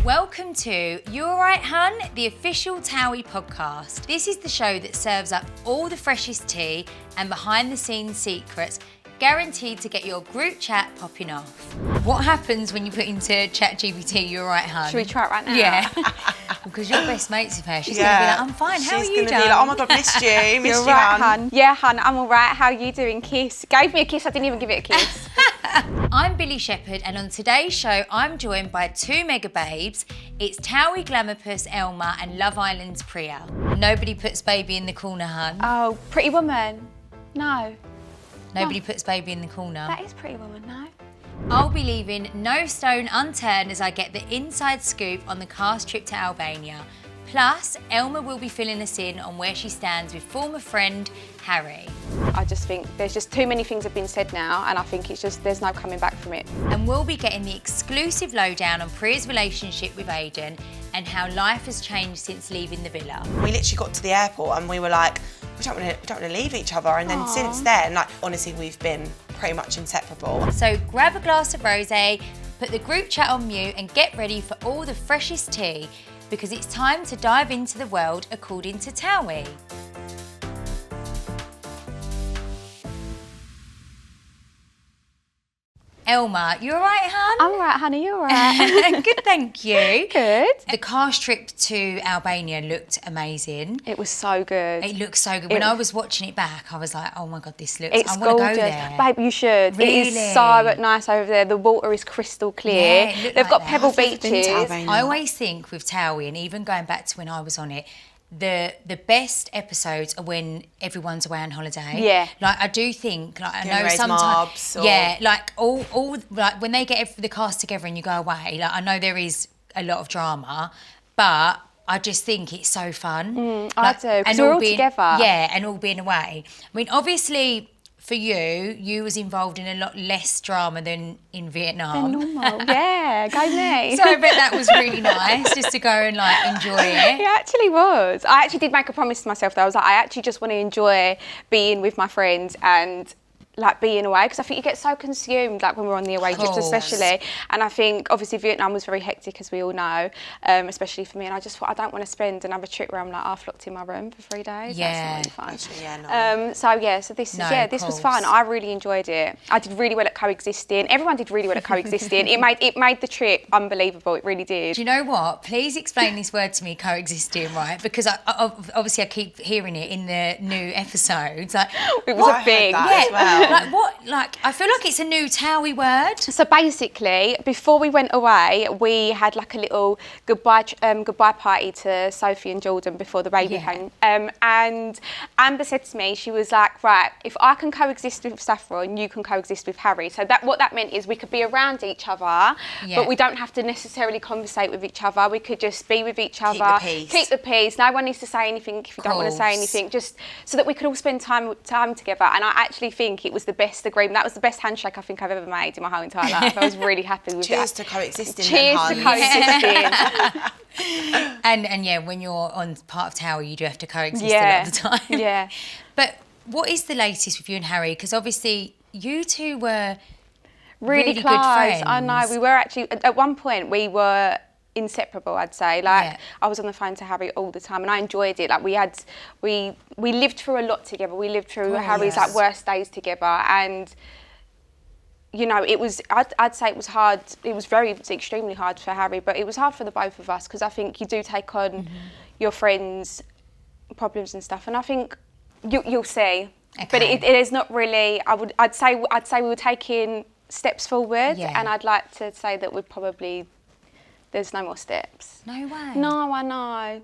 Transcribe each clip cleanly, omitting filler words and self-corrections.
Welcome to You Alright Hun, the official TOWIE podcast. This is the show that serves up all the freshest tea and behind the scenes secrets, guaranteed to get your group chat popping off. What happens when you put into ChatGPT, You Alright Hun? Should we try it right now? Yeah. Because you're best mates with her. She's going to be like, I'm fine, how are you, She's going to be like, oh my God, missed you, You're right, hun. Yeah, hun, I'm all right. How are you doing? Kiss. Gave me a kiss, I didn't even give it a kiss. I'm Billie Shepherd, and on today's show, I'm joined by two mega babes. It's TOWIE Glamourpuss Elma and Love Island's Priya. Nobody puts baby in the corner, hun. Oh, Pretty Woman. No. Nobody puts baby in the corner. That is Pretty Woman, no. I'll be leaving no stone unturned as I get the inside scoop on the cast trip to Albania. Plus, Elma will be filling us in on where she stands with former friend Harry. I just think there's just too many things have been said now, and I think it's just, there's no coming back from it. And we'll be getting the exclusive lowdown on Priya's relationship with Aidan and how life has changed since leaving the villa. We literally got to the airport and we were like, we don't want to leave each other. And then since then, like, honestly, we've been pretty much inseparable. So grab a glass of rosé, put the group chat on mute and get ready for all the freshest tea, because it's time to dive into the world according to TOWIE. Elma, you all right, hun? I'm all right, honey, you all right? Good, thank you. Good. The cast trip to Albania looked amazing. It was so good. It looked so good. When I was watching it back, I was like, oh my God, this looks, It's I want to gorgeous. go there. Babe, you should. Really? It is so nice over there. The water is crystal clear. Yeah, it looked They've like got that. pebble I've never been to beaches. Albania. I always think with TOWIE, and even going back to when I was on it, the best episodes are when everyone's away on holiday. Yeah. Like I do think, like I Gonna know raise sometimes, mobs or- yeah, like all like when they get the cast together and you go away, like I know there is a lot of drama, but I just think it's so fun. I do, 'cause we're all together. Yeah, and all being away. I mean, obviously, for you was involved in a lot less drama than in Vietnam. They're normal. Yeah, go me. So I bet that was really nice, just to go and like enjoy it. It actually was. I actually did make a promise to myself though. I was like, I actually just want to enjoy being with my friends and like being away, because I think you get so consumed like when we're on the away trips especially, and I think obviously Vietnam was very hectic as we all know, especially for me, and I just thought I don't want to spend another trip where I'm like half locked in my room for 3 days. Yeah. That's not really fun. Actually, yeah, no. So this is this was fun. I really enjoyed it. I did really well at coexisting. Everyone did really well at coexisting. it made the trip unbelievable. It really did. Do you know what? Please explain this word to me, coexisting, right? Because I obviously I keep hearing it in the new episodes. Like, It was a thing. As well. like what? Like I feel like it's a new TOWIE word. So basically, before we went away, we had like a little goodbye party to Sophie and Jordan before the baby came. And Amber said to me, she was like, right, if I can coexist with Saffron, you can coexist with Harry. So what that meant is we could be around each other, but we don't have to necessarily conversate with each other. We could just be with each other. Keep the peace. No one needs to say anything if you don't want to say anything, just so that we could all spend time together. And I actually think it was the best agreement. That was the best handshake I think I've ever made in my whole entire life. I was really happy with Cheers that. to coexisting. Cheers to coexisting. And yeah, when you're on part of TOWIE, you do have to coexist a lot of the time. Yeah. But what is the latest with you and Harry? Because obviously you two were Really good close. friends. I know. We were actually at one point we were inseparable, I'd say. Like I was on the phone to Harry all the time and I enjoyed it. Like we lived through a lot together. We lived through Harry's like worst days together, and you know, it was, I'd say it was hard. It was extremely hard for Harry, but it was hard for the both of us, because I think you do take on your friends' problems and stuff, and I think you'll see. Okay. But it is not really. I'd say we were taking steps forward, and I'd like to say that there's no more steps. No way. No, I know.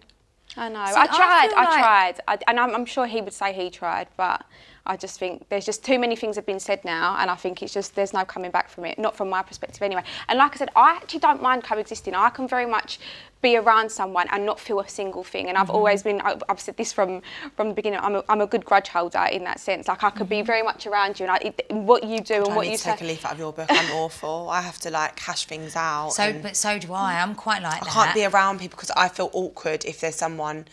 See, I tried, and I'm sure he would say he tried, but I just think there's just too many things have been said now, and I think it's just, there's no coming back from it, not from my perspective anyway. And like I said, I actually don't mind coexisting. I can very much be around someone and not feel a single thing. And I've always been, I've said this from the beginning, I'm a good grudge holder in that sense. Like I could be very much around you, and what you do and what you say. I need to take a leaf out of your book. I'm awful. I have to like hash things out. But so do I. I'm quite like that. I can't be around people because I feel awkward if there's someone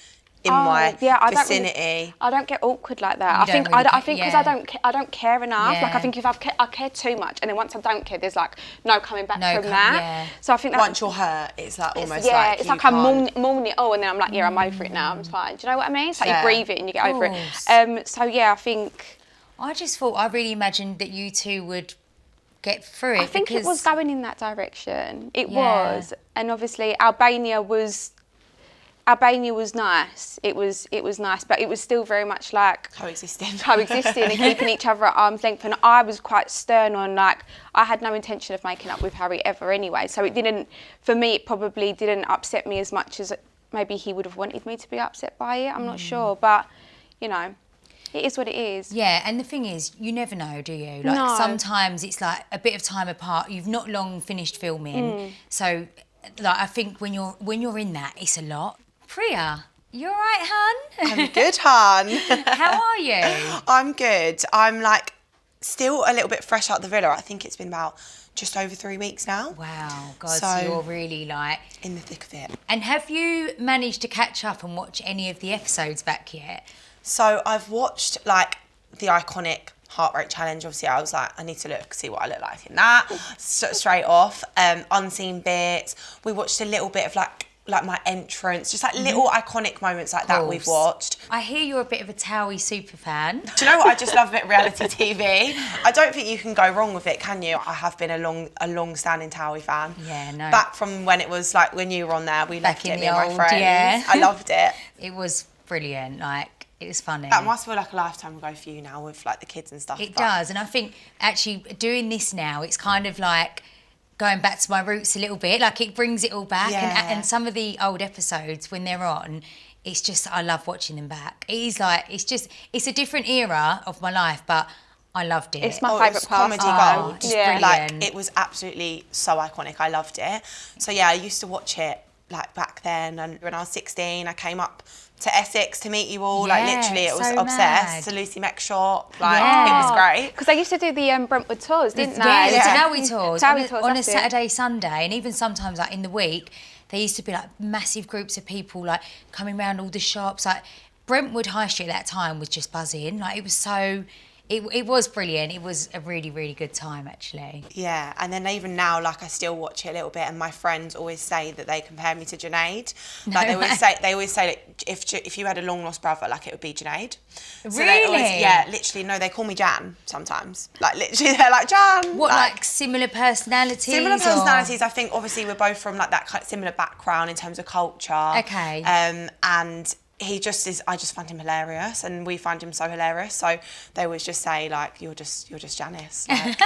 in my vicinity. I don't get awkward like that. I think because I don't care enough. Yeah. Like I think if I care too much, and then once I don't care, there's like no coming back from that. Yeah. So I think that once you're hurt, it's like almost it's like I'm mourning it all, and then I'm like, I'm over it now. I'm fine. Do you know what I mean? It's like you breathe it and you get over it. So yeah, I think. I just thought I really imagined that you two would get through it. I think it was going in that direction. It was, and obviously Albania was nice. It was nice, but it was still very much like coexisting and keeping each other at arm's length. And I was quite stern on, like, I had no intention of making up with Harry ever anyway. So it didn't, for me, it probably didn't upset me as much as maybe he would have wanted me to be upset by it. I'm not sure, but you know, it is what it is. Yeah, and the thing is, you never know, do you? Like sometimes it's like a bit of time apart. You've not long finished filming, so like I think when you're in that, it's a lot. Priya, you all right, hun? I'm good, hun. How are you? I'm good. I'm like still a little bit fresh out the villa. I think it's been about just over 3 weeks now. Wow, God, so you're really like in the thick of it. And have you managed to catch up and watch any of the episodes back yet? So I've watched like the iconic heart rate challenge. Obviously I was like, I need to see what I look like in that straight off. Unseen bits. We watched a little bit of like my entrance, just like little iconic moments like that we've watched. I hear you're a bit of a TOWIE super fan. Do you know what? I just love a bit of reality TV. I don't think you can go wrong with it, can you? I have been a long-standing TOWIE fan. Yeah, no. Back from when it was like when you were on there, we loved it, me and my friends. Yeah. I loved it. It was brilliant. Like, it was funny. That must feel like a lifetime ago for you now with like the kids and stuff. It does, and I think actually doing this now, it's kind of like going back to my roots a little bit. Like it brings it all back, and some of the old episodes when they're on, it's just I love watching them back. It is like it's a different era of my life, but I loved it. It's my favourite part. Comedy gold. Yeah, like it was absolutely so iconic. I loved it. So yeah, I used to watch it like back then, and when I was 16, I came up to Essex to meet you all. Like literally, it was so obsessed. mad. To Lucy Meck shop. Like it was great. Because they used to do the Brentwood tours, didn't they? Yeah, the TOWIE tours. On a that's Saturday, Sunday, and even sometimes like in the week, there used to be like massive groups of people like coming around all the shops. Like Brentwood High Street at that time was just buzzing. Like it was so. It was brilliant. It was a really, really good time, actually. Yeah, and then even now, like I still watch it a little bit, and my friends always say that they compare me to Junaid. Like they always say that if you had a long lost brother, like it would be Junaid. So really? Literally. No, they call me Jan sometimes. Like literally, they're like Jan. What, like similar personalities? Similar personalities. I think obviously we're both from like that kind of similar background in terms of culture. Okay. And he just is. I just find him hilarious, and we find him so hilarious. So they always just say like, "You're just Janice." Like,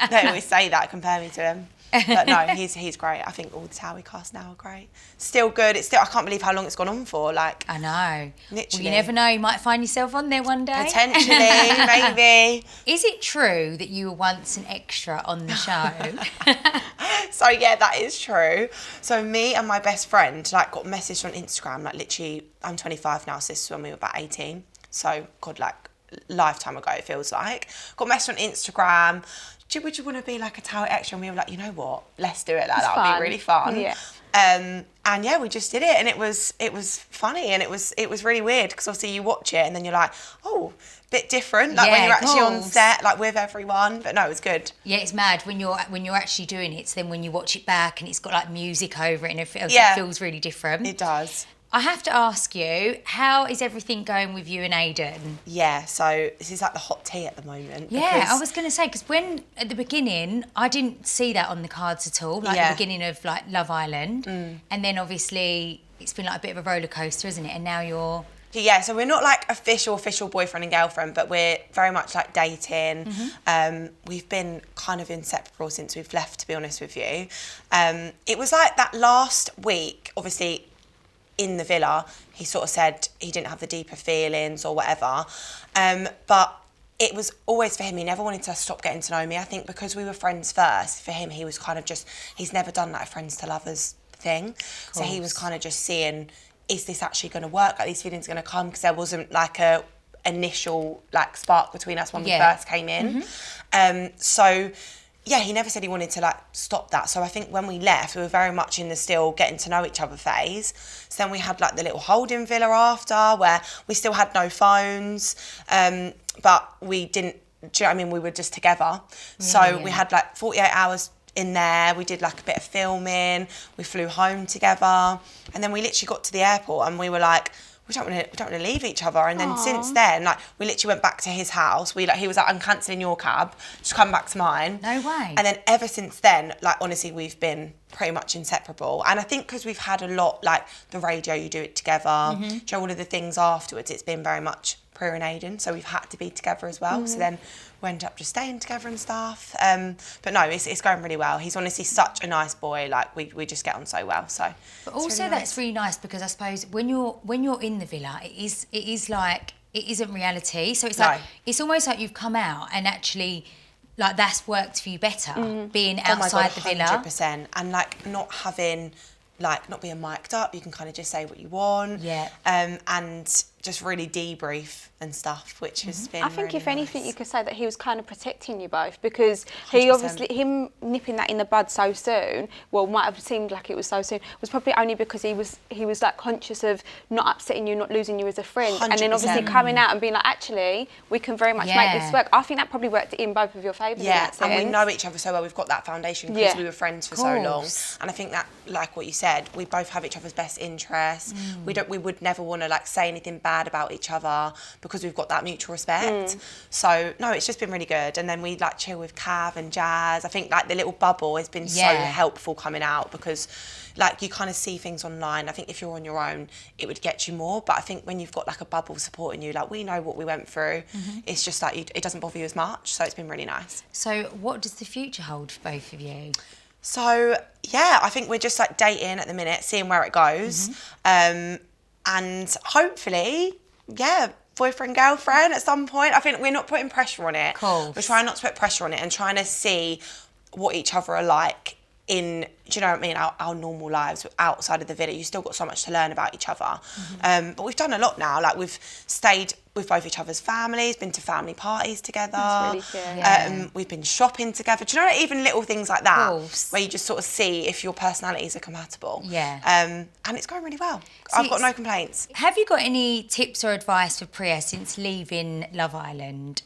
they always say that, compare me to him. But no, he's great. I think all the TOWIE cast now are great. Still good. I can't believe how long it's gone on for. Like I know. Literally. Well, you never know. You might find yourself on there one day. Potentially, maybe. Is it true that you were once an extra on the show? So yeah, that is true. So me and my best friend like got messaged on Instagram. Like literally, I'm 25 now. So this is when we were about 18. So God, like lifetime ago it feels like. Got messaged on Instagram. Would you want to be like a TOWIE extra? And we were like, you know what? Let's do it. Like that would be really fun. Yeah. And yeah, we just did it, and it was funny, and it was really weird because obviously you watch it and then you're like, oh, bit different. Like when you're actually on set, like with everyone. But no, it was good. Yeah, it's mad when you're actually doing it. So then when you watch it back and it's got like music over it and it feels really different. It does. I have to ask you, how is everything going with you and Aidan? Yeah, so this is like the hot tea at the moment. Yeah, I was going to say, because when, at the beginning, I didn't see that on the cards at all, like the beginning of like Love Island. And then obviously it's been like a bit of a roller coaster, isn't it? And now you're... Yeah, so we're not like official boyfriend and girlfriend, but we're very much like dating. We've been kind of inseparable since we've left, to be honest with you. It was like that last week, obviously, in the villa, he sort of said he didn't have the deeper feelings or whatever. But it was always for him, he never wanted to stop getting to know me. I think because we were friends first, for him, he was kind of just, he's never done like a friends to lovers thing. So he was kind of just seeing, is this actually going to work? Are these feelings going to come? Because there wasn't like a initial like spark between us when we first came in. So yeah, he never said he wanted to like stop that. So I think when we left, we were very much in the still getting to know each other phase. So then we had like the little holding villa after, where we still had no phones, but we didn't. Do you know what I mean? We were just together. So we had like 48 hours in there. We did like a bit of filming. We flew home together, and then we literally got to the airport, and we were like, we don't want to leave each other. And then since then, like, we literally went back to his house. He was like, I'm cancelling your cab, just come back to mine. No way. And then ever since then, like, honestly, we've been pretty much inseparable. And I think because we've had a lot, like the radio, you do it together, do you know, all of the things afterwards, it's been very much Priya and Aidan, so we've had to be together as well. So then we ended up just staying together and stuff. But no, it's going really well. He's honestly such a nice boy. Like we just get on so well. So. But also really that's really nice because I suppose when you're in the villa, it is like it isn't reality. So it's like it's almost like you've come out and actually. Like that's worked for you better being outside the villa. 100%, and like not being mic'd up. You can kind of just say what you want. Yeah. And just really debrief and stuff, which has been. I think really if anything, nice. you could say that he was kind of protecting you both because he 100%. obviously him nipping that in the bud so soon. Well, might have seemed like it was so soon. Was probably only because he was like conscious of not upsetting you, not losing you as a friend, 100%. and then obviously coming out and being like, actually, we can very much make this work. I think that probably worked in both of your favours. Yeah, in that sense. and we know each other so well. We've got that foundation because we were friends for so long, and I think that, like what you said, we both have each other's best interests. We would never want to like say anything bad about each other because we've got that mutual respect. So no, it's just been really good. And then we like chill with Cav and Jazz. I think like the little bubble has been so helpful coming out because like you kind of see things online. I think if you're on your own, it would get you more. But I think when you've got like a bubble supporting you, like we know what we went through, it's just like it doesn't bother you as much. So it's been really nice. So what does the future hold for both of you? So yeah, I think we're just like dating at the minute, seeing where it goes, and hopefully, boyfriend, girlfriend at some point. I think we're not putting pressure on it. Cool. We're trying not to put pressure on it and trying to see what each other are like in, do you know what I mean, our normal lives outside of the villa. You've still got so much to learn about each other. But we've done a lot now. Like we've stayed with both each other's families, been to family parties together. That's really cute. We've been shopping together. Do you know, even little things like that, Course. where you just sort of see if your personalities are compatible. Yeah. And it's going really well. I've got no complaints. Have you got any tips or advice for Priya since leaving Love Island?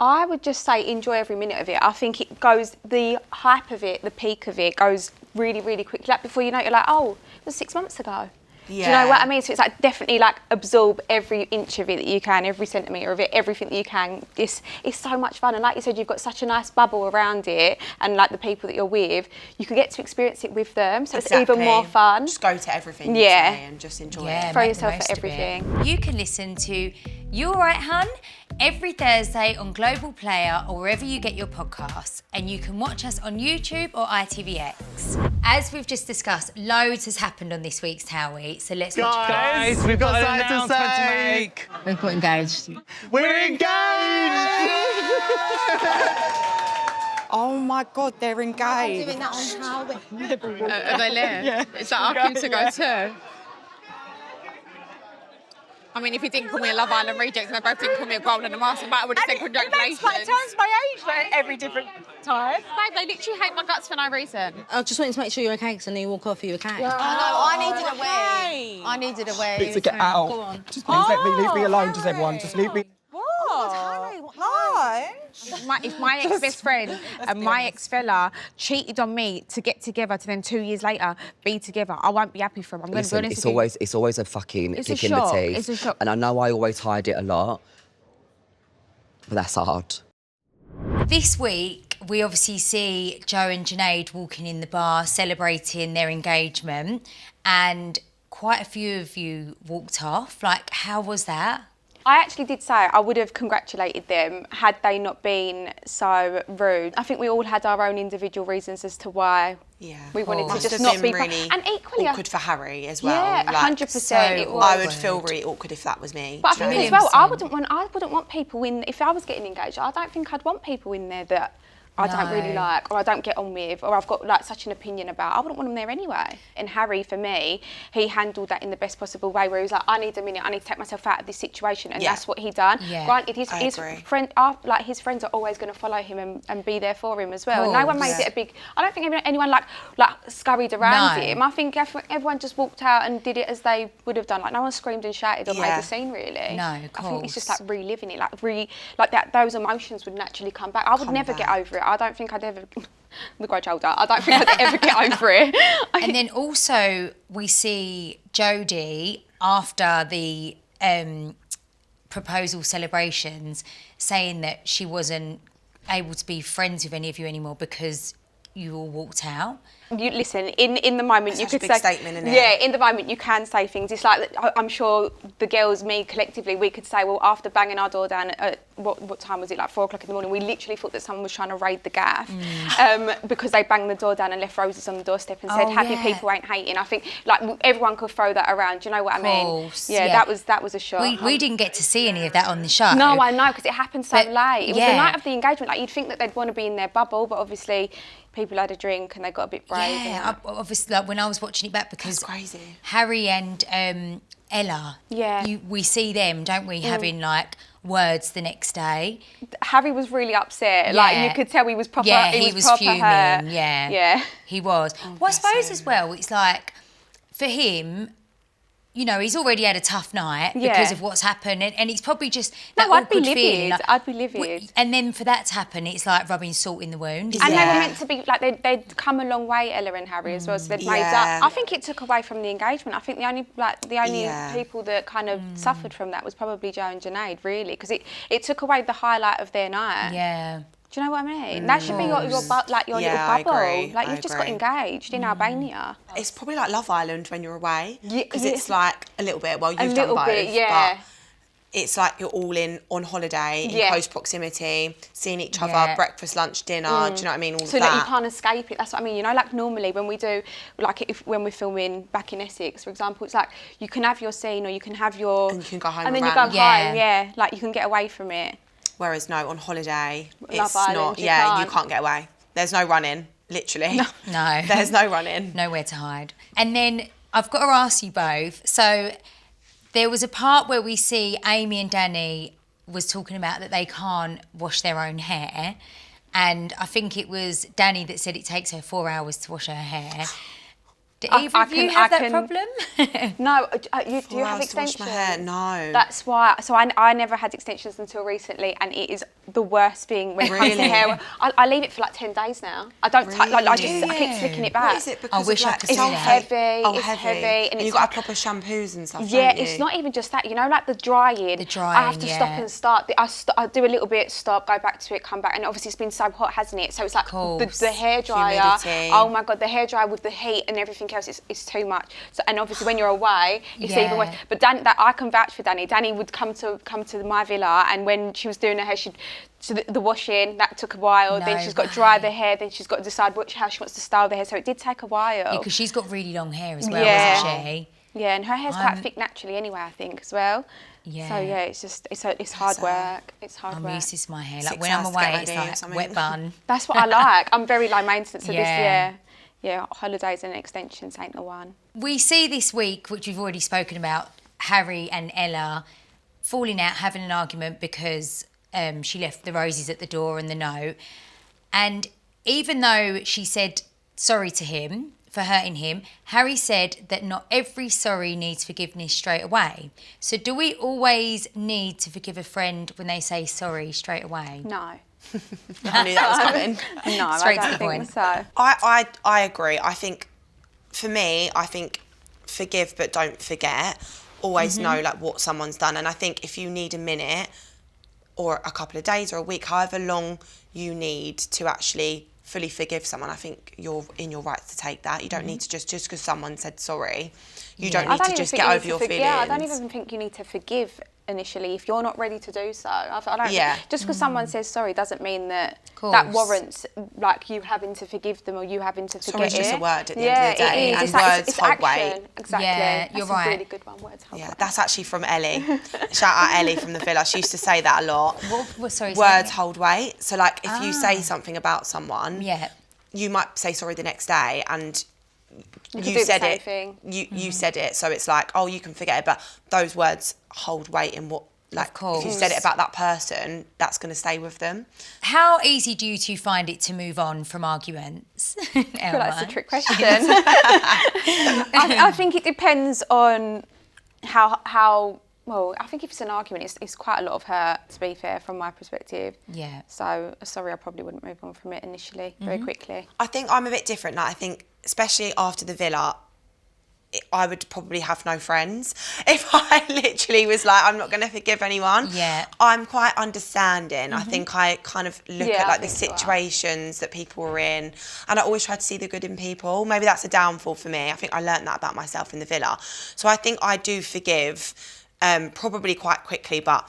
I would just say enjoy every minute of it. I think it goes, the hype of it, the peak of it goes really, really quickly. Like before you know it, you're like, oh, it was 6 months ago. Yeah. Do you know what I mean? So it's like definitely like absorb every inch of it that you can, every centimetre of it, everything that you can. It's so much fun. And like you said, you've got such a nice bubble around it and like the people that you're with, you can get to experience it with them. So it's even more fun. Just go to everything you say and just enjoy it. Throw yourself at everything. You can listen to You Alright Hun every Thursday on Global Player or wherever you get your podcasts. And you can watch us on YouTube or ITVX. As we've just discussed, loads has happened on this week's TOWIE, so let's watch. Guys, we've got an announcement to make. We've got engaged. We're engaged! Oh my God, they're engaged. Doing that on TOWIE. Are they lit? Yeah. Is that our cue to go too? I mean, if you didn't call me a Love Island reject and they both didn't call me a gold and a master, I would have said congratulations. It turns my age like every different time. Babe, they literally hate my guts for no reason. I just wanted to make sure you're okay because I knew you walk off, you okay. I needed a wig. I needed a way. Need to get out. Go on. Just please leave me alone, just everyone. Just leave me. Hi. If my ex-best friend and my ex-fella cheated on me to get together to then 2 years later be together, I won't be happy for them. I'm going to be honest with you. It's always a fucking It's a kick in the shock. teeth. It's a shock. And I know I always hide it a lot, but that's hard. This week, we obviously see Joe and Junaid walking in the bar celebrating their engagement, and quite a few of you walked off. Like, how was that? I actually did say I would have congratulated them had they not been so rude. I think we all had our own individual reasons as to why we wanted to Must just have not been be really and equally awkward for Harry as well. Yeah, like, 100% it was. I would feel really awkward if that was me. But I do you think know as what I well, I wouldn't want people in. If I was getting engaged, I don't think I'd want people in there that I don't really like, or I don't get on with, or I've got like such an opinion about, I wouldn't want him there anyway. And Harry, for me, he handled that in the best possible way, where he was like, I need a minute, I need to take myself out of this situation, and that's what he done. Yeah. Granted, his friends are always going to follow him and be there for him as well. And no one made it a big. I don't think anyone like scurried around him. I think everyone just walked out and did it as they would have done. Like no one screamed and shouted or made a scene really. No, of course. I think it's just like reliving it, like that. Those emotions would naturally come back. I would never get over it. I don't think I'd ever. The grudge holder. I don't think I'd ever get over it. And then also we see Jodie after the proposal celebrations saying that she wasn't able to be friends with any of you anymore because you all walked out. You listen, in the moment That's you such could a big say statement, isn't it? Yeah, in the moment you can say things. It's like I'm sure the girls, me collectively, we could say, well, after banging our door down at what time was it, like 4 o'clock in the morning, we literally thought that someone was trying to raid the gaff because they banged the door down and left roses on the doorstep and said happy people ain't hating. I think like everyone could throw that around. Do you know what I mean? Yeah, that was a shock. We didn't get to see any of that on the show. No, I know, because it happened so late. It was the night of the engagement. Like you'd think that they'd want to be in their bubble, but obviously people had a drink and they got a bit brave. Yeah, obviously, like when I was watching it back, because That's crazy. Harry and Ella, we see them, don't we, having like words the next day. Harry was really upset. Like you could tell he was proper. Yeah, he was proper fuming. hurt. Yeah, he was. Well, I suppose as well, it's like for him, you know, he's already had a tough night because of what's happened, and it's probably just that awkward feeling. I'd be livid. And then for that to happen, it's like rubbing salt in the wound. And they were meant to be like they'd come a long way, Ella and Harry as well. So they'd made up. I think it took away from the engagement. I think the only people that kind of suffered from that was probably Joe and Junaid, really, because it took away the highlight of their night. Yeah. Do you know what I mean? That should be your little bubble. I agree. Like you've just got engaged in Albania. It's probably like Love Island when you're away, because it's like a little bit. Well, you've a done little both, bit, yeah. but it's like you're all in on holiday in close proximity, seeing each other, breakfast, lunch, dinner. Do you know what I mean? All so of that. that you can't escape it. That's what I mean. You know, like normally when we do, like when we're filming back in Essex, for example, it's like you can have your scene or you can have your, and you can go home and then and you go rant. home. Yeah, like you can get away from it. Whereas no, on holiday, Love it's Island, not. you You can't get away. There's no running, literally. No. There's no running. Nowhere to hide. And then I've got to ask you both. So there was a part where we see Amy and Danny was talking about that they can't wash their own hair. And I think it was Danny that said it takes her 4 hours to wash her hair. Do either of you have that problem? No, do you have To wash extensions? my hair? No. That's why. So I never had extensions until recently, and it is the worst thing when it comes to hair. I leave it for like 10 days now. I don't touch. Like I keep slicking it back. What is it? Because I wish I could It's do that. heavy. Oh, it's heavy, and it's you've got to proper shampoos and stuff. Yeah, don't you? it's not even just that. You know, like the drying. The drying, I have to stop and start. I do a little bit, stop, go back to it, come back, and obviously it's been so hot, hasn't it? So it's like the hair dryer. Humidity. Oh my god, the hair dryer with the heat and everything else, it's too much. So, and obviously when you're away, it's even worse. But I can vouch for Danny. Danny would come to my villa, and when she was doing her hair, the washing that took a while. Then she's got to dry the hair. Then she's got to decide how she wants to style the hair. So it did take a while. Yeah, because she's got really long hair as well, hasn't she? Yeah, and her hair's quite thick naturally anyway, I think, as well. Yeah. So yeah, it's hard work. It's hard work. I'm used to my hair. Like 6 when I'm hours to get away, it's ready or like something. wet bun. That's what I like. I'm very low maintenance. So Yeah. holidays and extensions ain't the one. We see this week, which we've already spoken about, Harry and Ella falling out, having an argument because she left the roses at the door and the note. And even though she said sorry to him for hurting him, Harry said that not every sorry needs forgiveness straight away. So do we always need to forgive a friend when they say sorry straight away? No. I knew that was coming. No, Straight I to don't the think point. so. I agree. I think, for me, forgive but don't forget. Always know like what someone's done, and I think if you need a minute or a couple of days or a week, however long you need to actually fully forgive someone, I think you're in your rights to take that. You don't need to just because someone said sorry, you don't need to just get over your feelings. I don't even think you need to forgive initially if you're not ready to do so. I don't. Yeah. Just because someone says sorry doesn't mean that that warrants like you having to forgive them or you having to forget Sorry's just it. a word at the end of the day, it is. and It's like, words it's hold action. weight. Exactly. Yeah, you're That's right. a really good one. Words hold weight. That's actually from Ellie. Shout out Ellie from the Villa. She used to say that a lot. Sorry, Words hold weight. So like if you say something about someone, you might say sorry the next day and you said it. You said it. So it's like, oh, you can forget it, but those words hold weight in what. Like, if you said it about that person, that's going to stay with them. How easy do you two find it to move on from arguments? I feel like that's a trick question. I think it depends on how well, I think if it's an argument, it's quite a lot of hurt, to be fair, from my perspective. Yeah. So, sorry, I probably wouldn't move on from it initially, very quickly. I think I'm a bit different. Like, I think, especially after the Villa, I would probably have no friends if I literally was like, I'm not going to forgive anyone. Yeah. I'm quite understanding. I think I kind of look at like the situations that people were in, and I always try to see the good in people. Maybe that's a downfall for me. I think I learned that about myself in the Villa. So I think I do forgive probably quite quickly, but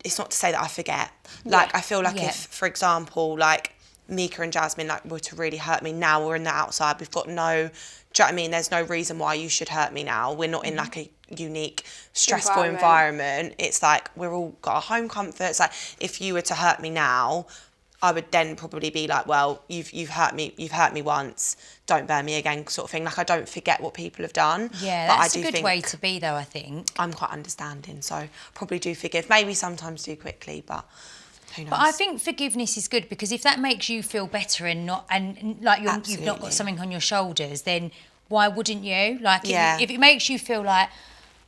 it's not to say that I forget. Like, I feel like if, for example, like Mika and Jasmine like were to really hurt me, now we're in the outside, we've got no... Do you know what I mean? There's no reason why you should hurt me now. We're not in like a unique, stressful environment. It's like we're all got our home comforts. Like if you were to hurt me now, I would then probably be like, well, you've hurt me once. Don't burn me again, sort of thing. Like I don't forget what people have done. Yeah, but that's I do a good think way to be, though. I think I'm quite understanding, so probably do forgive. Maybe sometimes too quickly, but. Who knows? But I think forgiveness is good because if that makes you feel better and like you've not got something on your shoulders, then why wouldn't you? Like if it makes you feel like,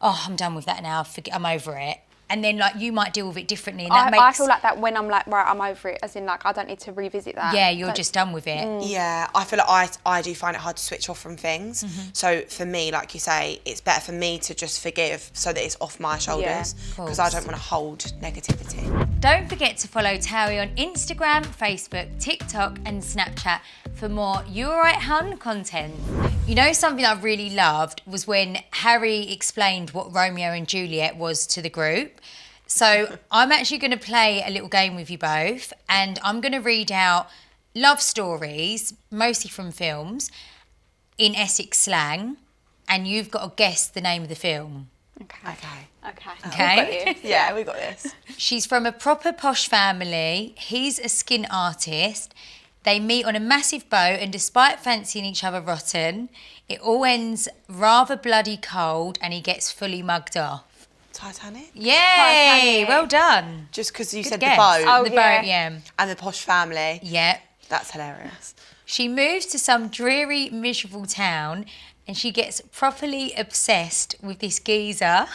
oh, I'm done with that now, I'm over it. And then like you might deal with it differently. And I feel like that when I'm like, right, I'm over it, as in like I don't need to revisit that. Yeah, you're just done with it. Yeah, I feel like I do find it hard to switch off from things. So for me, like you say, it's better for me to just forgive so that it's off my shoulders because I don't want to hold negativity. Don't forget to follow TOWIE on Instagram, Facebook, TikTok and Snapchat for more You Alright Hun content. You know, something I really loved was when Harry explained what Romeo and Juliet was to the group. So I'm actually going to play a little game with you both and I'm going to read out love stories, mostly from films, in Essex slang, and you've got to guess the name of the film. Okay. Okay. Yeah, we got this. She's from a proper posh family. He's a skin artist. They meet on a massive boat and despite fancying each other rotten, it all ends rather bloody cold and he gets fully mugged off. Titanic? Yay! Titanic. Well done. Just because you Good said guess. the boat. The boat, yeah. And the posh family. Yeah. That's hilarious. She moves to some dreary, miserable town and she gets properly obsessed with this geezer.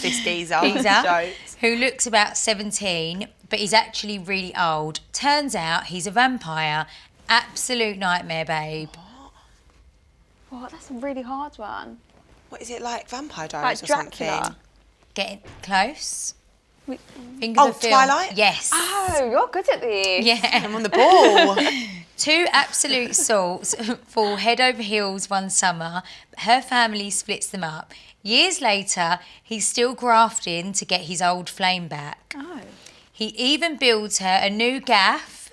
This geezer. Who looks about 17, but he's actually really old. Turns out he's a vampire. Absolute nightmare, babe. What? That's a really hard one. What is it, like Vampire Diaries or Dracula. something? Getting close. Think Oh, of the film. Twilight? Yes. Oh, you're good at this. Yeah. I'm on the ball. Two absolute salts fall head over heels one summer, but her family splits them up. Years later, he's still grafting to get his old flame back. Oh. He even builds her a new gaff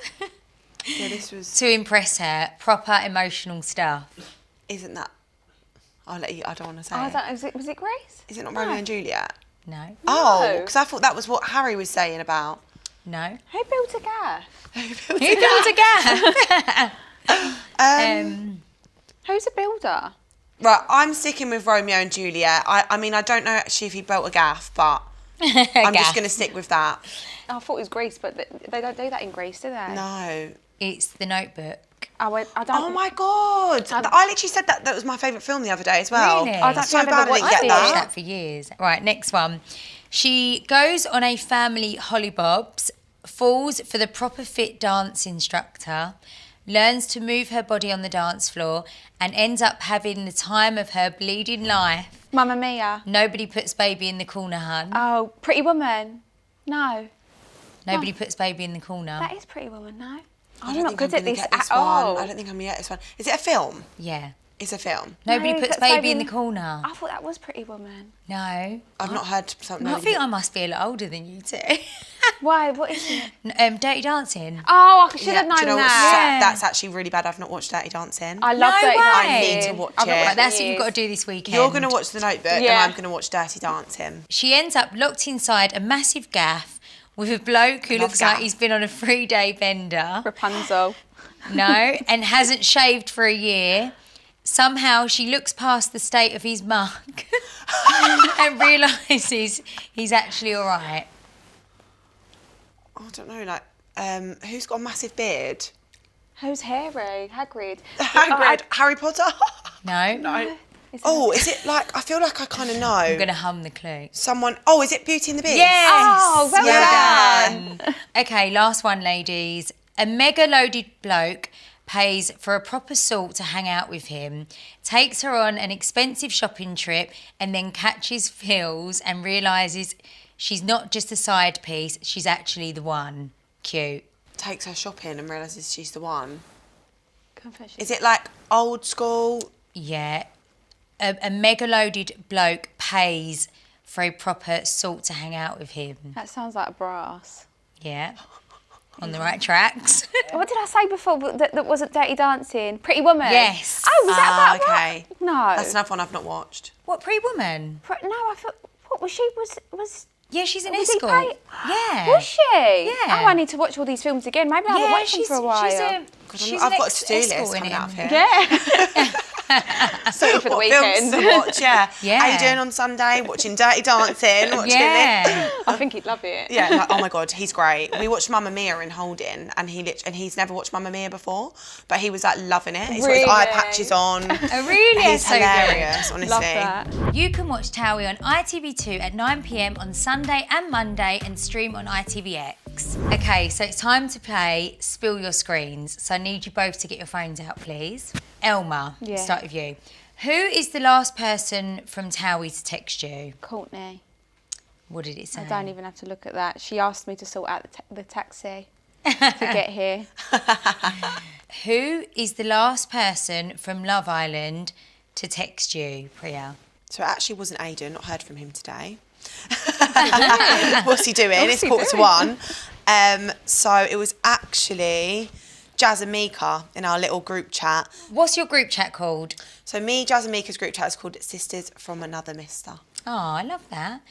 Yeah, this was... to impress her. Proper emotional stuff. Isn't that... I'll let you... I don't want to say Was it Grace? Is it not Romeo and Juliet? No. Oh, because I thought that was what Harry was saying about. No. Who built a gaff? Who builds a gaff? Who's a builder? Right, I'm sticking with Romeo and Juliet. I mean, I don't know actually if he built a gaff, but I'm just going to stick with that. I thought it was Greece, but they don't do that in Greece, do they? No. It's The Notebook. I don't. Oh my God. I literally said that was my favourite film the other day as well. Really? I don't So remember bad I what didn't I get did. I've watched that. that for years. Right, next one. She goes on a family hollybobs, falls for the proper fit dance instructor, learns to move her body on the dance floor, and ends up having the time of her bleeding life. Mamma Mia. Nobody puts baby in the corner, hun. Oh, Pretty Woman. No. Nobody puts baby in the corner. That is Pretty Woman, no? I I'm don't not think good I'm at gonna this get this at all. one. I don't think I'm going to get this one. Is it a film? Yeah. It's a film. Nobody No, puts that's baby in the corner. I thought that was Pretty Woman. No. I've not heard something. I think I must be a lot older than you two. Why? What is it? Dirty Dancing. Oh, I should have known do you know that. That's actually really bad. I've not watched Dirty Dancing. I love No Dirty way. Dancing. I need to watch I've not it. watched Right, that's what years. you've got to do this weekend. You're going to watch The Notebook and Yeah. I'm going to watch Dirty Dancing. She ends up locked inside a massive gaff with a bloke who Love looks like gaff. he's been on a 3-day bender. Rapunzel. No, and hasn't shaved for a year. Somehow she looks past the state of his mug and realises he's actually all right. I don't know, like, who's got a massive beard? Who's Harry? Hagrid. Harry Potter? No? No. Oh, is it like, I feel like I kind of know. I'm going to hum the clue. Someone, is it Beauty and the Beast? Yes! Oh, well done. Okay, last one, ladies. A mega loaded bloke pays for a proper salt to hang out with him, takes her on an expensive shopping trip, and then catches feels and realises she's not just a side piece, she's actually the one. Cute. Takes her shopping and realises she's the one. Confession. Is it like old school? Yeah. A mega loaded bloke pays for a proper salt to hang out with him. That sounds like a brass. Yeah. On the right tracks. What did I say before that wasn't Dirty Dancing? Pretty Woman? Yes. Oh, was that about okay. what? No. That's another one I've not watched. What, Pretty Woman? No, I thought, what was she, was Yeah, she's an was he escort. paid? Yeah. Was she? Yeah. Oh, I need to watch all these films again. Maybe I haven't watched them for a while. I've got a to-do list coming out of here. Yeah. Sorry for the Films weekend. to watch, yeah. Yeah. Aidan on Sunday, watching Dirty Dancing, watching this. Yeah. I think he'd love it. Yeah, like, oh my God, he's great. We watched Mamma Mia in Holding, and he's never watched Mamma Mia before, but he was like loving it. He's got his eye patches on. Oh, really? He's So hilarious, good. honestly. Love that. You can watch TOWIE on ITV2 at 9 p.m. on Sunday and Monday and stream on ITVX. Okay, so it's time to play Spill Your Screens. So I need you both to get your phones out, please. Elma, Yeah. start with you. Who is the last person from TOWIE to text you? Courtney. What did it say? I don't even have to look at that. She asked me to sort out the taxi to get here. Who is the last person from Love Island to text you, Priya? So it actually wasn't Aidan, not heard from him today. What's he doing? What's It's he 1:45. So it was actually Jazz and Mika in our little group chat. What's your group chat called? So me, Jazz and Mika's group chat is called Sisters from Another Mister. Oh, I love that.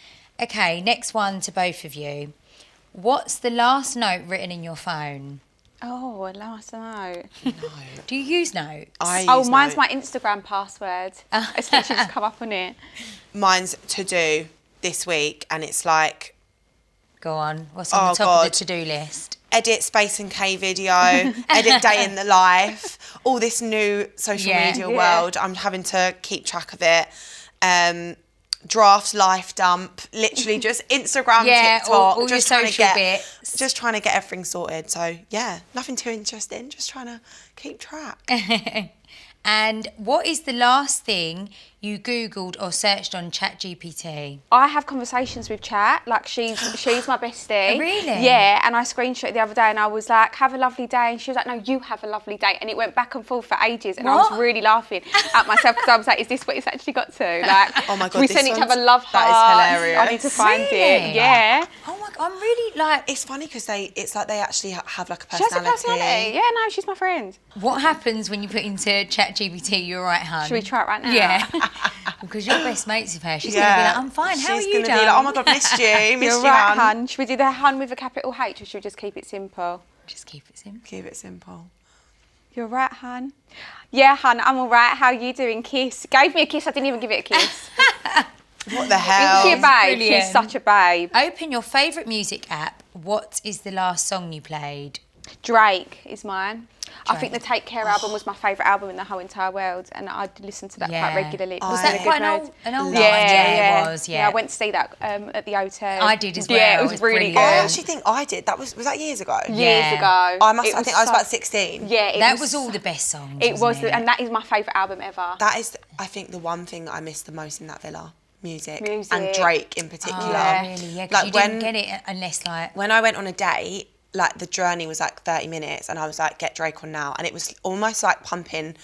Okay, next one to both of you. What's the last note written in your phone? Oh, a last note. Do you use notes? Mine's my Instagram password. It's literally just come up on it. Mine's to do this week, and it's like Go on. What's on Oh, the top God. of the to-do list? edit Space and K video, edit Day in the Life, all this new social media world. I'm having to keep track of it. Draft life dump, literally just Instagram, TikTok, all just your trying to social get, bits. just trying to get everything sorted. So yeah, nothing too interesting. Just trying to keep track. And what is the last thing you Googled or searched on ChatGPT? I have conversations with Chat. Like she's my bestie. Oh, really? Yeah. And I screenshot it the other day, and I was like, "Have a lovely day," and she was like, "No, you have a lovely day." And it went back and forth for ages, and I What? was really laughing at myself because I was like, "Is this what it's actually got to?" Like, Oh my God, we this send each one's- other love that is hearts. hilarious. I need to find Really? it. Yeah. Oh my God, I'm really like... It's funny because it's like they actually have like a She has personality. a personality. Yeah, no, she's my friend. What happens when you put into ChatGPT, you're right, hun? Should we try it right now? Yeah. Because you're best mates with her. She's going to be like, I'm fine, how are She's you gonna done? be like, oh my God, missed you, missed You're you, right, hun. hun. Should we do the hun with a capital H, or should we just keep it simple? Just keep it simple. Keep it simple. You're right, hun. Yeah, hun, I'm all right. How are you doing? Kiss. Gave me a kiss. I didn't even give it a kiss. What the hell? Isn't she a babe? Brilliant. She's such a babe. Open your favourite music app. What is the last song you played? Drake is mine. I think the Drake. Take Care album was my favourite album in the whole entire world, and I listen to that quite regularly. It Was puts me that in a quite good an mood. old Yeah, one? yeah, It was, yeah. I went to see that at the hotel. I did as well. Yeah, it It was was really brilliant. good. I actually think I did. Was that years ago? Yeah. Years ago. I think I was so- about 16. Yeah, That was all the best songs. It was, wasn't it? and that is my favourite album ever. That is, I think, the one thing that I missed the most in that villa. Music. And Music. Drake in particular. Oh, Yeah. really? Yeah, because Like you didn't get it unless like... When I went on a date, like the journey was like 30 minutes and I was like, get Drake on now. And it was almost like pumping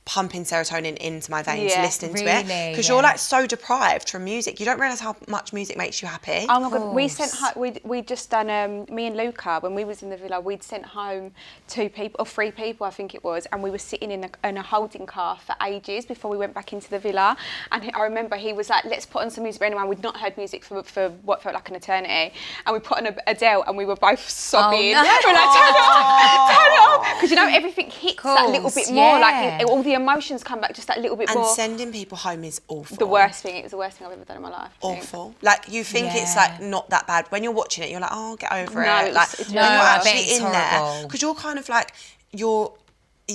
pumping serotonin into my veins Yeah, listening to really, it, because yeah. you're like so deprived from music. You don't realise how much music makes you happy. Oh my God, we sent we'd just done, me and Luca, when we was in the villa, we'd sent home 2 people, or 3 people I think it was, and we were sitting in a holding car for ages before we went back into the villa. And I remember he was like, let's put on some music. But anyway, we'd not heard music for what felt like an eternity. And we put on Adele, and we were both sobbing. no. We were like, turn it off, turn it off. Because you know, everything hits that little bit more, like all the emotions come back just that little bit And more. sending people home is awful. The worst thing. It was the worst thing I've ever done in my life. I think. Awful. Like, you think it's like not that bad. When you're watching it, you're like, oh, get over No, it. Like, it's when really you're bad. actually It's in there, horrible. because you're kind of like,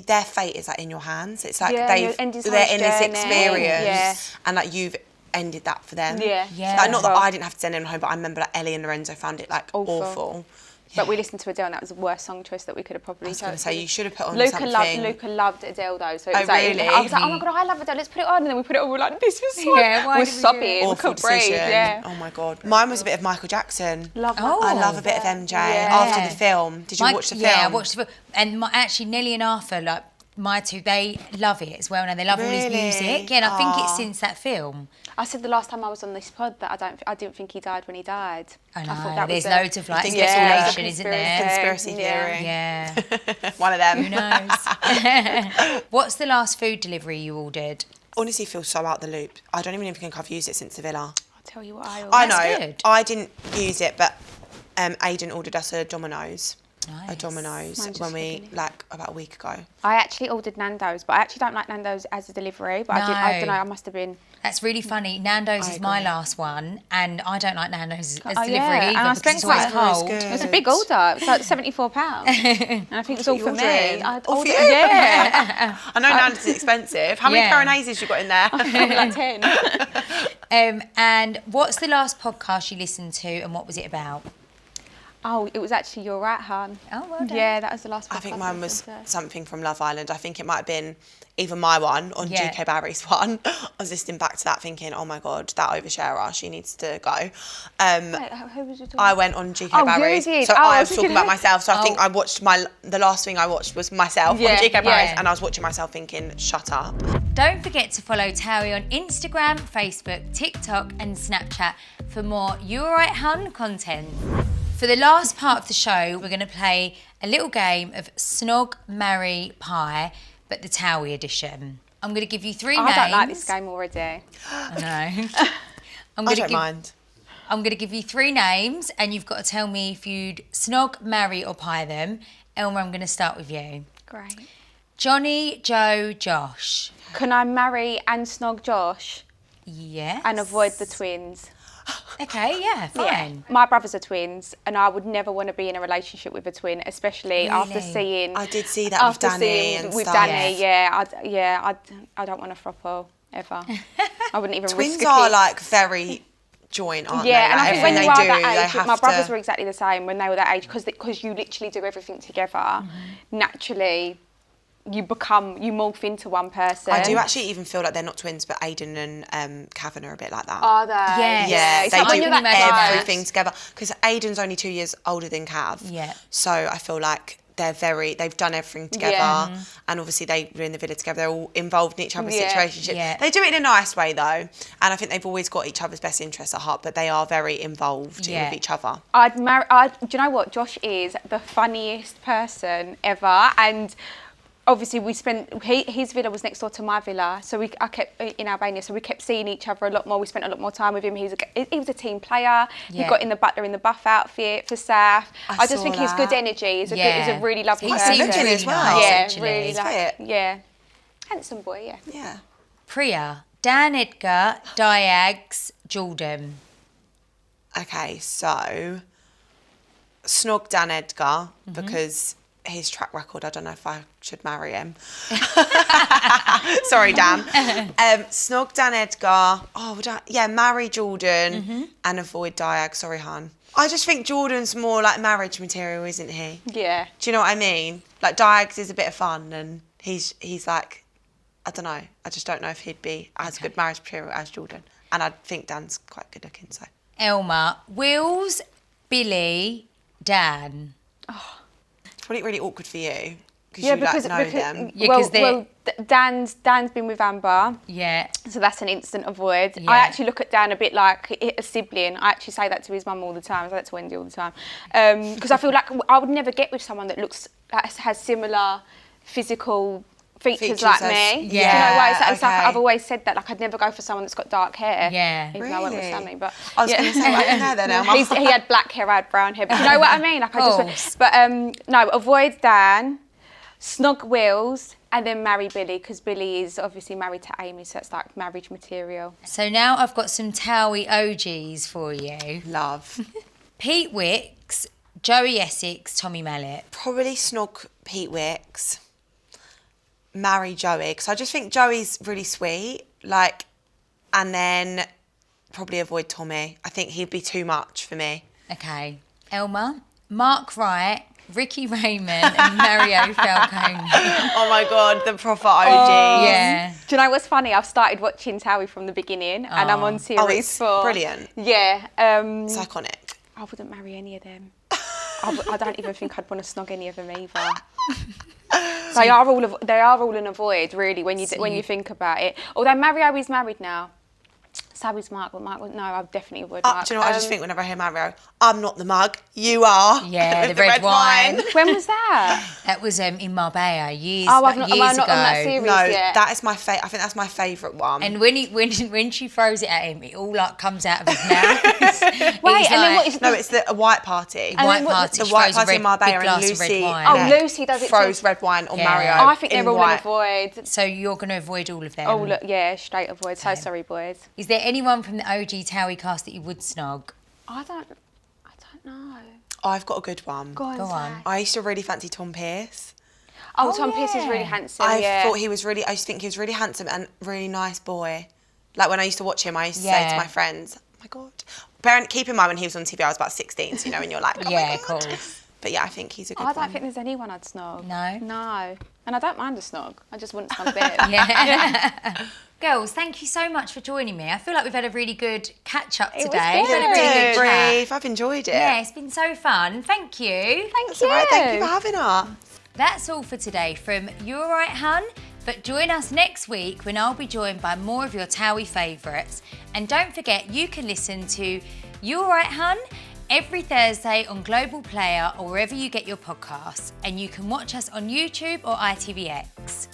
their fate is like in your hands. It's like Yeah, you're ending they're in someone's this journey. experience, Yeah. and like you've ended that for them. Yeah. Yeah. Like, not that Well- I didn't have to send them home, but I remember like Ellie and Lorenzo found it like awful. But we listened to Adele, and that was the worst song choice that we could have probably I was going to chosen. say, you should have put on Luca something. Luca loved Adele though, so it Oh, was like, really? I was like, oh my God, I love Adele, let's put it on. And then we put it on, we were like, this was so... Yeah, why we're did we do sobbing, it? we Awful couldn't breathe, decision. yeah. Oh my God. Mine was a bit of Michael Jackson. Love that. Oh. I love a bit of MJ Yeah. after the film. Did you watch the film? Yeah, I watched the film. And actually, Nelly and Arthur, like my 2, they love it as well. And they love all his Really? music. Yeah, and I think it's since that film. I said the last time I was on this pod that I didn't think he died when he died. I know. thought that There's was loads of like think speculation, it's isn't there? Conspiracy Yeah. theory. Yeah. One of them. Who knows? What's the last food delivery you ordered? Honestly, feel so out the loop. I don't even think I've used it since the villa. I'll tell you what I ordered. I That's know. good. I didn't use it, but Aidan ordered us a Domino's. Nice. A Domino's Mine just when we, fucking- like, about a week ago. I actually ordered Nando's, but I actually don't like Nando's as a delivery, but I don't know, I must have been... That's really funny. Nando's I is my agree. last one, and I don't like Nando's as Oh, delivery yeah. either And I because spent it's always quite- cold. Good. It was a big order. It was like £74. And I think it was all you for me. ordering? I'd All for ordered- you? Yeah. I know Nando's is expensive. How many Yeah. Peronaises you got in there? Probably like 10. And what's the last podcast you listened to, and what was it about? Oh, it was actually You're Right, hun. Oh, well done. Yeah, that was the last podcast I think mine was listened to. something from Love Island. I think it might have been either my one or Yeah. GK Barry's one. I was listening back to that thinking, oh my God, that oversharer, she needs to go. Wait, who was you talking I went on GK Oh, you Barry's. did? So Oh, I I was was talking thinking- about myself. So I think Oh. I watched the last thing I watched was myself Yeah, on GK Barry's, yeah. and I was watching myself thinking, shut up. Don't forget to follow TOWIE on Instagram, Facebook, TikTok, and Snapchat for more You Alright Hun content. For the last part of the show, we're going to play a little game of Snog, Marry, Pie, but the TOWIE edition. I'm going to give you 3 names. I don't like this game already. I know. I'm I gonna don't mind. I'm going to give you 3 names, and you've got to tell me if you'd snog, marry, or pie them. Elma, I'm going to start with you. Great. Johnny, Joe, Josh. Can I marry and snog Josh Yes. and avoid the twins? Okay, yeah, fine. My brothers are twins, and I would never want to be in a relationship with a twin, especially after Really? seeing. I did see that with after Danny seeing and with stuff. Danny, I don't want a throuple ever. I wouldn't even Twins risk a are kiss. like very joint, aren't they? Yeah, and Like, I think when everything you are they do, that they age, have my brothers to... were exactly the same when they were that age, because you literally do everything together. Mm-hmm. Naturally, you morph into one person. I do actually even feel like they're not twins, but Aidan and Cavan are a bit like that. Are they? Yes. Yeah, It's they like when do you're that close. everything together. Because Aidan's only 2 years older than Cav. Yeah. So I feel like they've done everything together. Yeah. And obviously they were in the villa together. They're all involved in each other's Yeah. situationship. Yeah. They do it in a nice way though. And I think they've always got each other's best interests at heart, but they are very involved Yeah. with each other. Do you know what? Josh is the funniest person ever, and obviously his villa was next door to my villa, so I kept in Albania, so we kept seeing each other a lot more. We spent a lot more time with him. He was a team player. He Yeah. got in the butler in the buff outfit for Saf. I just saw think he's that. good energy. He's Yeah. a really lovely He person. seems looking really as well. nice, Yeah, actually. really He's like, fit. yeah, handsome boy. Yeah. Yeah. Priya, Dan, Edgar, Diags, Jordan. Okay, so snog Dan Edgar because his track record, I don't know if I should marry him. Sorry, Dan. Snog Dan Edgar. Marry Jordan and avoid Diag. Sorry, Han. I just think Jordan's more like marriage material, isn't he? Yeah. Do you know what I mean? Like Diags is a bit of fun and he's like, I don't know. I just don't know if he'd be as good marriage material as Jordan. And I think Dan's quite good looking, so. Elma, Wills, Billy, Dan. It's probably really awkward for you because Yeah, you because like know them. Yeah, 'cause they're Dan's been with Amber. Yeah. So that's an instant avoid. Yeah. I actually look at Dan a bit like a sibling. I actually say that to his mum all the time. I say that to Wendy all the time. Because I feel like I would never get with someone that has similar physical features like me. Yeah. Do you know why? It's like Okay. I've always said that. Like I'd never go for someone that's got dark hair. Yeah. Even though I went with Really? Sammy, but I was going to say, what happened there then, Elma? he had black hair, I had brown hair. But do you know what I mean? Like I Course. just. But no, avoid Dan, snog Wills, and then marry Billie, because Billie is obviously married to Amy, so it's like marriage material. So now I've got some TOWIE OGs for you. Love. Pete Wicks, Joey Essex, Tommy Mallet. Probably snog Pete Wicks, marry Joey, because I just think Joey's really sweet, like, and then probably avoid Tommy. I think he'd be too much for me. Okay. Elma, Mark Wright, Ricky Raymond and Mario Falcone. Oh my God, the proper OG. Yeah. Do you know what's funny? I've started watching TOWIE from the beginning, and I'm on series it's 4. brilliant. Yeah. It's iconic. I wouldn't marry any of them. I don't even think I'd want to snog any of them either. They are all an avoid, really, when you think about it. Although Mario is married now. So is Mark, but Mark, no, I definitely avoid Mark. Do you know what I just think whenever I hear Mario? I'm not the mug, you are. Yeah, With the red wine. When was that? That was in Marbella years, Oh, years I'm not ago. on that series No, yet. that is my I think that's my favourite one. And when she throws it at him, it all like comes out of his mouth. Wait, and then what is no, it's a white party. And White then what- party. the she white throws a party in big Marbella and glass of red Lucy. wine. Oh, Lucy does it throws too. red wine on Yeah. Mario. I think in they're all white. an avoid. So you're going to avoid all of them. Oh, look, yeah, straight avoid. So sorry, boys. Is there anyone from the OG TOWIE cast that you would snog? I don't know. I've got a good one. Go on. Go on. I used to really fancy Tom Pierce. Oh, Tom Pierce is yeah. really handsome. I yeah. thought he was really. I used to think he was really handsome and really nice boy. Like when I used to watch him, I used to say Yeah. to my friends, "Oh my God." Keep in mind when he was on TV, I was about 16. So you know, when you're like, oh Yeah, my of God. course. But yeah, I think he's a good I don't one. think there's anyone I'd snog. No? No. And I don't mind a snog. I just wouldn't snog them. Yeah. Girls, thank you so much for joining me. I feel like we've had a really good catch up was today. good. We've had a really good chat. Brave. I've enjoyed it. Yeah, it's been so fun. Thank you. That's all right. Thank you for having us. That's all for today from You Alright Hun? But join us next week when I'll be joined by more of your TOWIE favourites. And don't forget, you can listen to You Alright Hun? Every Thursday on Global Player or wherever you get your podcasts. And you can watch us on YouTube or ITVX.